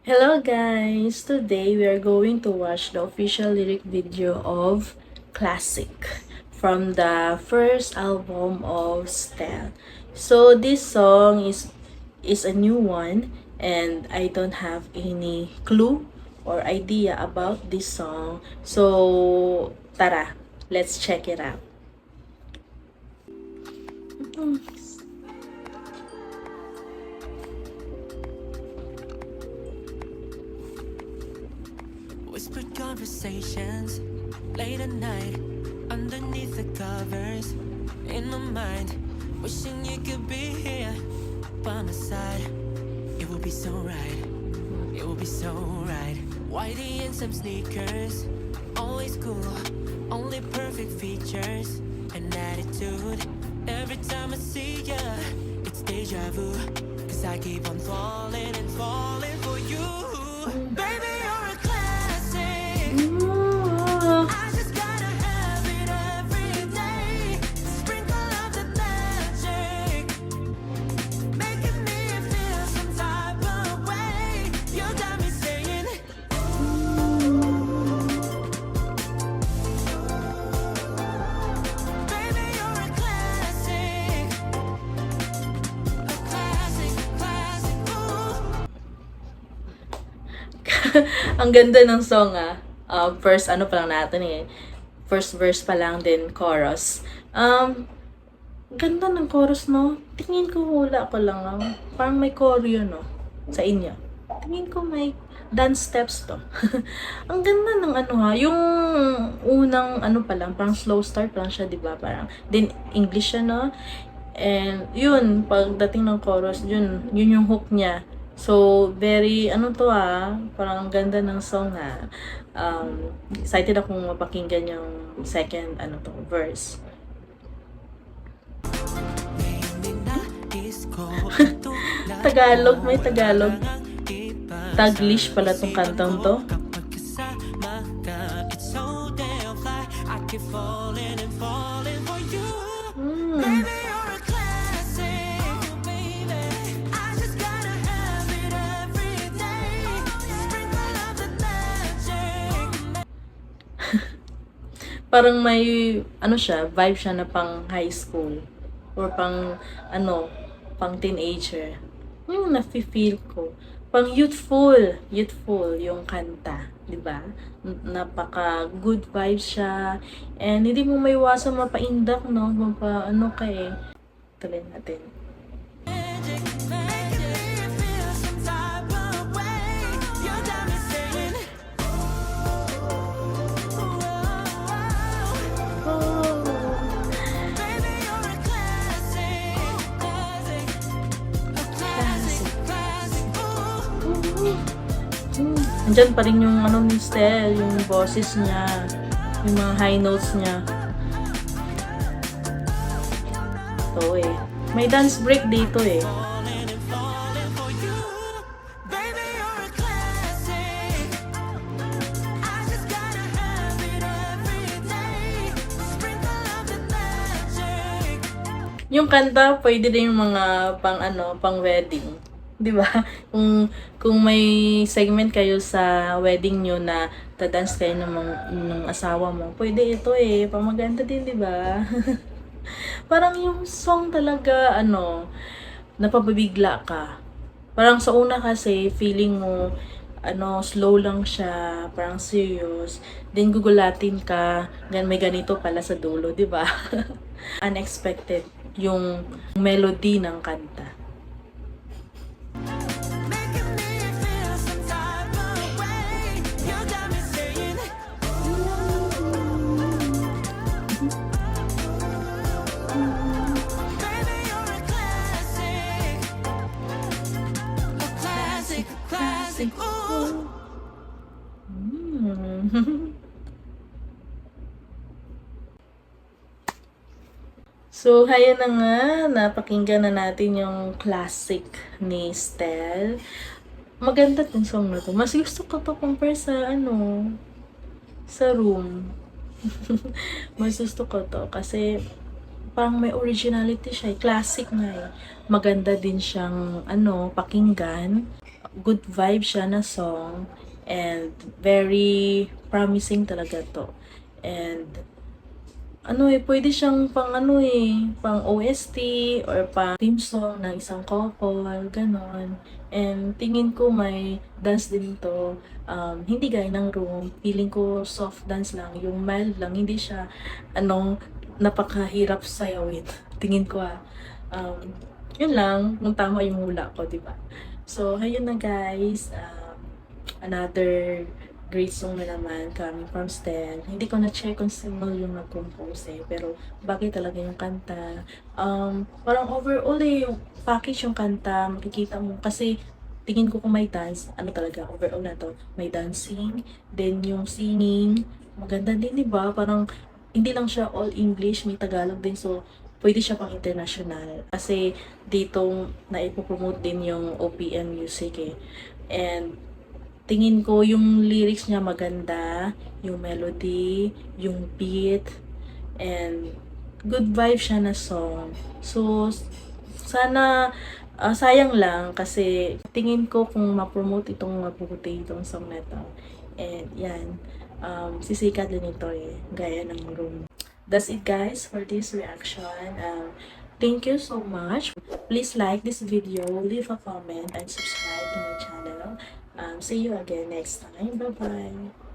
Hello guys! Today we are going to watch the official lyric video of Classic from the first album of Stell. So this song is a new one and I don't have any clue or idea about this song. So tara, let's check it out. Whispered conversations late at night underneath the covers in my mind, wishing you could be here by my side. It would be so right, it would be so right. Whitey and some sneakers, always cool, only perfect features and attitude. Every time I see ya, it's deja vu, cause I keep on falling and falling for you. Baby, you're a classic. I just gotta have it every day. Sprinkle of the magic, making me feel some type of way. You got me saying, baby, you're a classic. A classic, classic, ooh. Ang ganda ng song first ano pa lang natin eh. First verse pa lang din chorus. Ganda ng chorus no. Tingin ko hula ko lang parang may choreo no sa inyo. Tingin ko may dance steps to. Ang ganda ng ano yung unang ano pa lang, parang slow start pa lang siya, 'di ba? Parang then English siya no. And yun, pagdating ng chorus, yun yung hook niya. So, very, ano to parang ang ganda ng song excited akong mapakinggan yung second, verse. Tagalog, may Tagalog. Taglish pala tong kantong to. Hmm. Parang may, ano siya, vibe siya na pang high school. Or pang, pang teenager. Yung nafe-feel ko. Pang youthful yung kanta. 'Di ba? Napaka good vibes siya. And hindi mo maiwasan mapaindak, no? Tuloy natin. Andyan pa rin yung ni Stel, yung boses niya, yung mga high notes niya. Ito may dance break dito Yung kanta, pwede din yung mga pang wedding. 'Di ba? Kung may segment kayo sa wedding nyo na dance kayo ng asawa mo, pwede ito pamaganda din, 'di ba? Parang yung song talaga napabibigla ka. Parang sa una kasi feeling mo slow lang siya, parang serious. Then gugulatin ka, then may ganito pala sa dulo, 'di ba? Unexpected yung melody ng kanta. So, hayaan na nga, napakinggan na natin yung classic ni Stel. Maganda tong song na to. Mas gusto ko to compare sa sa Room. Mas gusto ko to kasi parang may originality siya, classic na Maganda din siyang pakinggan. good vibe siya na song and very promising talaga to. And pwede siyang pang OST or pang theme song ng isang couple, ganon. And tingin ko may dance din to. Hindi gaya ng Room. Feeling ko soft dance lang. Yung mild lang. Hindi siya, napakahirap sayawin. Tingin ko yun lang. Kung tama yung hula ko, diba? So, ayun na guys. Another great song na naman coming from Stan. Hindi ko na-check kung sino yung nag-compose pero bagay talaga yung kanta. Parang overall yung package yung kanta, makikita mo kasi tingin ko kung may dance, talaga overall na to, may dancing, then yung singing, maganda din, di ba? Parang hindi lang siya all English, may Tagalog din, so pwede siya pang international. Kasi dito na ipopromote din yung OPM music eh. And tingin ko yung lyrics niya maganda, yung melody, yung beat, and good vibe siya na song. So, sana, sayang lang kasi tingin ko kung ma-promote mapuputi itong song na to. And yan, sisikat din ito eh, gaya ng Room. That's it guys for this reaction. Thank you so much. Please like this video, leave a comment, and subscribe to my channel. See you again next time. Bye-bye.